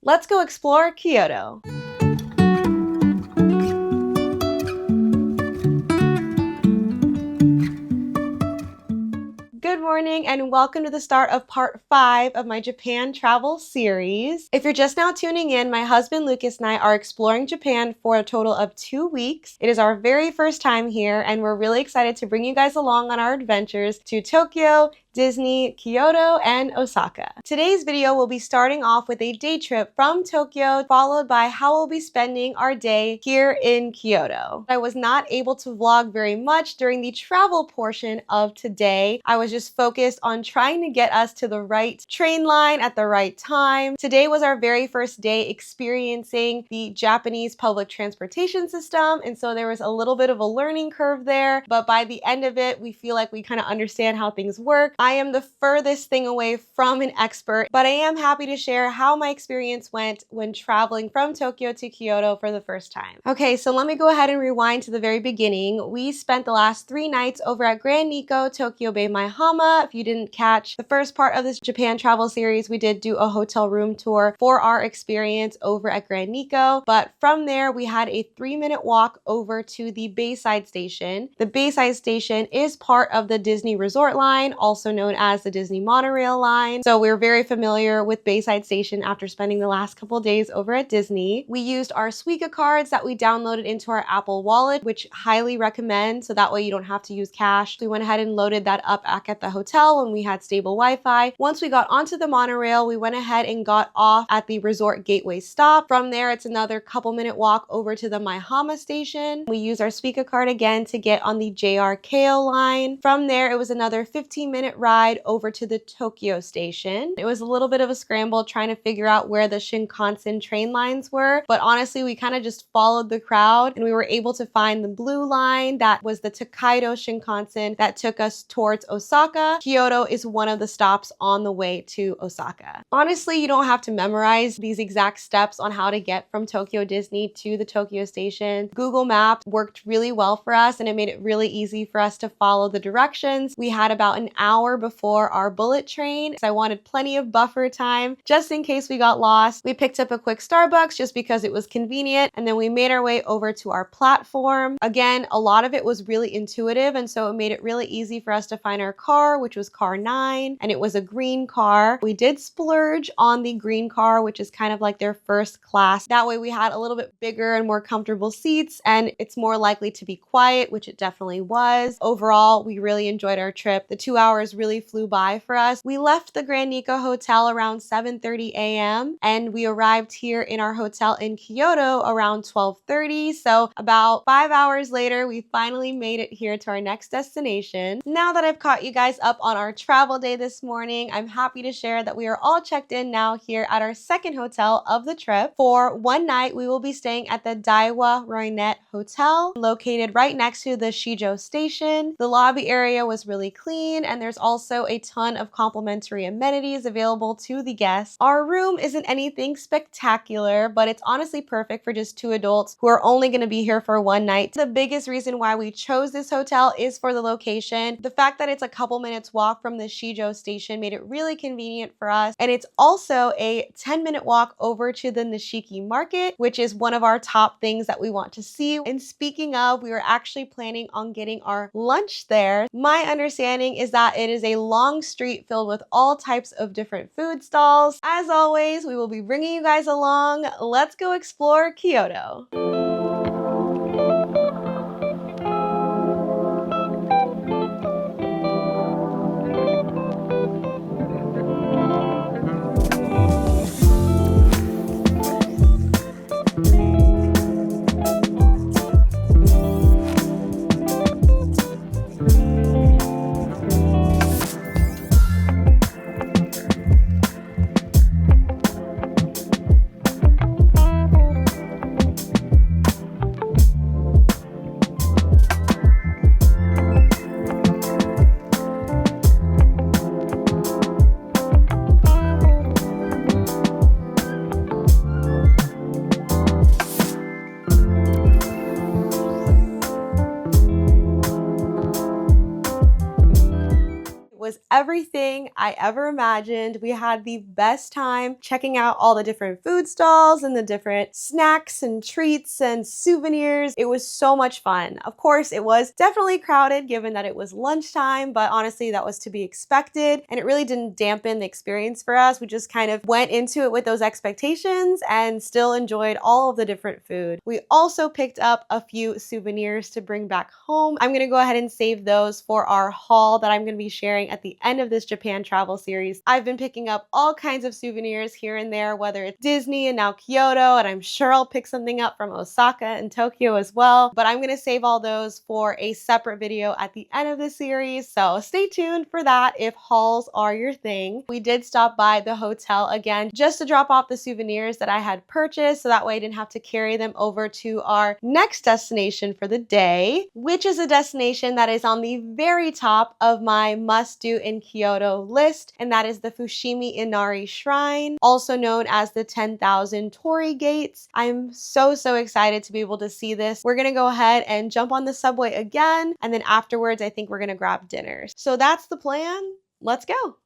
Let's go explore Kyoto. Good morning and welcome to the start of part 5 of my Japan travel series. If you're just now tuning in, my husband Lucas and I are exploring Japan for a total of 2 weeks. It is our very first time here and we're really excited to bring you guys along on our adventures to Tokyo, Disney, Kyoto, and Osaka. Today's video will be starting off with a day trip from Tokyo, followed by how we'll be spending our day here in Kyoto. I was not able to vlog very much during the travel portion of today. I was just focused on trying to get us to the right train line at the right time. Today was our very first day experiencing the Japanese public transportation system, and so there was a little bit of a learning curve there, but by the end of it, we feel like we kind of understand how things work. I am the furthest thing away from an expert, but I am happy to share how my experience went when traveling from Tokyo to Kyoto for the first time. Okay, so let me go ahead and rewind to the very beginning. We spent the last 3 nights over at Grand Nikko, Tokyo Bay Maihama. If you didn't catch the first part of this Japan travel series, we did do a hotel room tour for our experience over at Grand Nikko, but from there we had a 3-minute walk over to the Bayside Station. The Bayside Station is part of the Disney Resort line, also known as the Disney Monorail line. So we're very familiar with Bayside Station after spending the last couple days over at Disney. We used our Suica cards that we downloaded into our Apple Wallet, which highly recommend, so that way you don't have to use cash. We went ahead and loaded that up back at the hotel when we had stable Wi-Fi. Once we got onto the monorail, we went ahead and got off at the Resort Gateway stop. From there, it's another couple-minute walk over to the Maihama station. We used our Suica card again to get on the JR Keio line. From there, it was another 15-minute ride over to the Tokyo station. It was a little bit of a scramble trying to figure out where the Shinkansen train lines were, but honestly, we kind of just followed the crowd and we were able to find the blue line that was the Tokaido Shinkansen that took us towards Osaka. Kyoto is one of the stops on the way to Osaka. Honestly, you don't have to memorize these exact steps on how to get from Tokyo Disney to the Tokyo station. Google Maps worked really well for us and it made it really easy for us to follow the directions. We had about an hour before our bullet train, so I wanted plenty of buffer time just in case we got lost. We picked up a quick Starbucks just because it was convenient, and then we made our way over to our platform. Again, a lot of it was really intuitive, and so it made it really easy for us to find our car, which was car 9, and it was a green car. We did splurge on the green car, which is kind of like their first class. That way we had a little bit bigger and more comfortable seats, and it's more likely to be quiet, which it definitely was. Overall, we really enjoyed our trip. The 2 hours really flew by for us. We left the Grand Nikko Hotel around 7:30 a.m. and we arrived here in our hotel in Kyoto around 12:30. So about 5 hours later, we finally made it here to our next destination. Now that I've caught you guys up on our travel day this morning, I'm happy to share that we are all checked in now here at our second hotel of the trip. For one night, we will be staying at the Daiwa Roinet Hotel, located right next to the Shijo station. The lobby area was really clean and there's also a ton of complimentary amenities available to the guests. Our room isn't anything spectacular, but it's honestly perfect for just 2 adults who are only going to be here for one night. The biggest reason why we chose this hotel is for the location. The fact that it's a couple minutes walk from the Shijo station made it really convenient for us, and it's also a 10-minute walk over to the Nishiki Market, which is one of our top things that we want to see. And speaking of, we were actually planning on getting our lunch there. My understanding is that it is a long street filled with all types of different food stalls. As always, we will be bringing you guys along. Let's go explore Kyoto. everything I ever imagined. We had the best time checking out all the different food stalls and the different snacks and treats and souvenirs. It was so much fun. Of course, it was definitely crowded given that it was lunchtime, but honestly, that was to be expected, and it really didn't dampen the experience for us. We just kind of went into it with those expectations and still enjoyed all of the different food. We also picked up a few souvenirs to bring back home. I'm gonna go ahead and save those for our haul that I'm gonna be sharing at the end of this Japan travel series. I've been picking up all kinds of souvenirs here and there, whether it's Disney and now Kyoto, and I'm sure I'll pick something up from Osaka and Tokyo as well, but I'm gonna save all those for a separate video at the end of the series, so stay tuned for that if hauls are your thing. We did stop by the hotel again just to drop off the souvenirs that I had purchased, so that way I didn't have to carry them over to our next destination for the day, which is a destination that is on the very top of my must-do in Kyoto list, and that is the Fushimi Inari Shrine, also known as the 10,000 Torii Gates. I'm so excited to be able to see this. We're gonna go ahead and jump on the subway again, and then afterwards I think we're gonna grab dinner. So that's the plan. Let's go.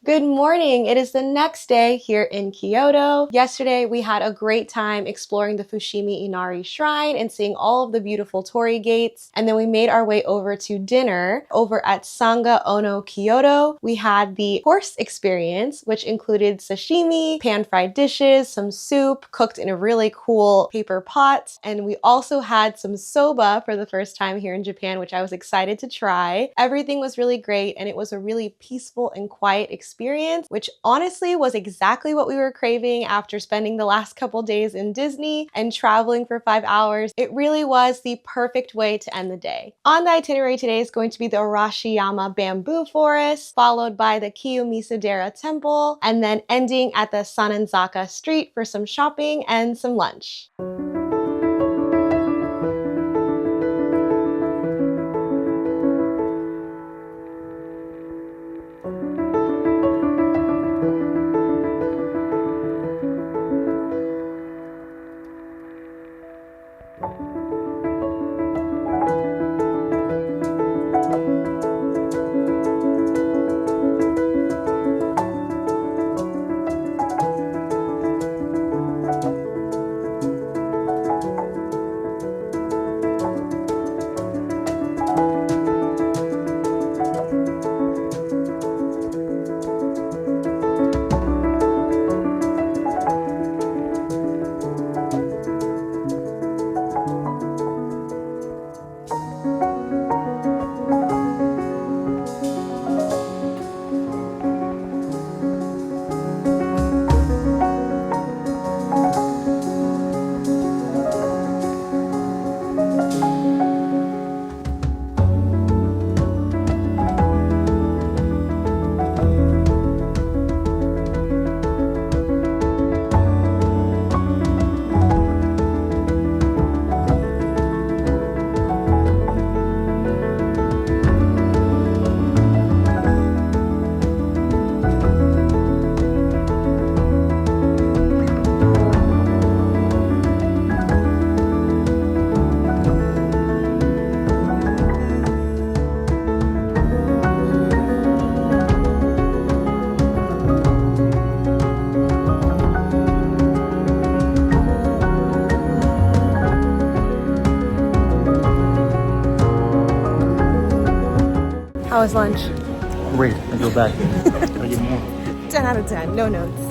Good morning. It is the next day here in Kyoto. Yesterday, we had a great time exploring the Fushimi Inari Shrine and seeing all of the beautiful torii gates. And then we made our way over to dinner over at Sanga Ono Kyoto. We had the course experience, which included sashimi, pan-fried dishes, some soup cooked in a really cool paper pot. And we also had some soba for the first time here in Japan, which I was excited to try. Everything was really great, and it was a really peaceful and quiet experience, which honestly was exactly what we were craving after spending the last couple days in Disney and traveling for 5 hours. It really was the perfect way to end the day. On the itinerary today is going to be the Arashiyama Bamboo Forest, followed by the Kiyomizu-dera Temple, and then ending at the Sannenzaka Street for some shopping and some lunch. How was lunch? Great. I go back. I get more. 10 out of 10, no notes.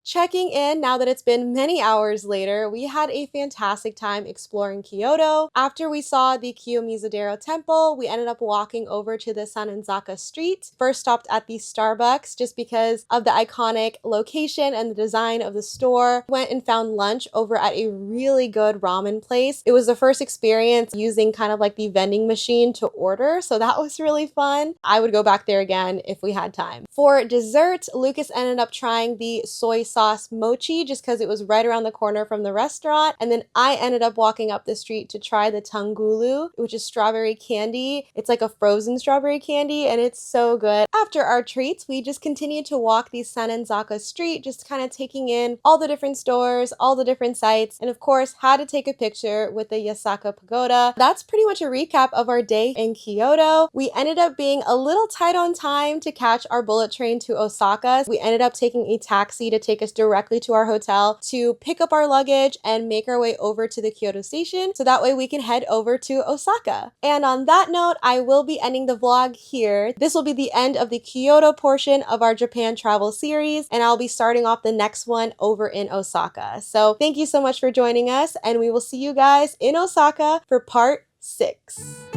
Checking in now that it's been many hours later, we had a fantastic time exploring Kyoto. After we saw the Kiyomizu-dera Temple, we ended up walking over to the Sannenzaka Street. First stopped at the Starbucks just because of the iconic location and the design of the store. Went and found lunch over at a really good ramen place. It was the first experience using kind of like the vending machine to order, so that was really fun. I would go back there again if we had time. For dessert, Lucas ended up trying the soy sauce mochi just because it was right around the corner from the restaurant. And then I ended up walking up the street to try the tanghulu, which is strawberry candy. It's like a frozen strawberry candy and it's so good. After our treats, we just continued to walk the Sannenzaka Street, just kind of taking in all the different stores, all the different sites, and of course, had to take a picture with the Yasaka Pagoda. That's pretty much a recap of our day in Kyoto. We ended up being a little tight on time to catch our bullet train to Osaka. We ended up taking a taxi to take us directly to our hotel to pick up our luggage and make our way over to the Kyoto station so that way we can head over to Osaka. And on that note, I will be ending the vlog here. This will be the end of the Kyoto portion of our Japan travel series, and I'll be starting off the next one over in Osaka. So thank you so much for joining us, and we will see you guys in Osaka for part 6.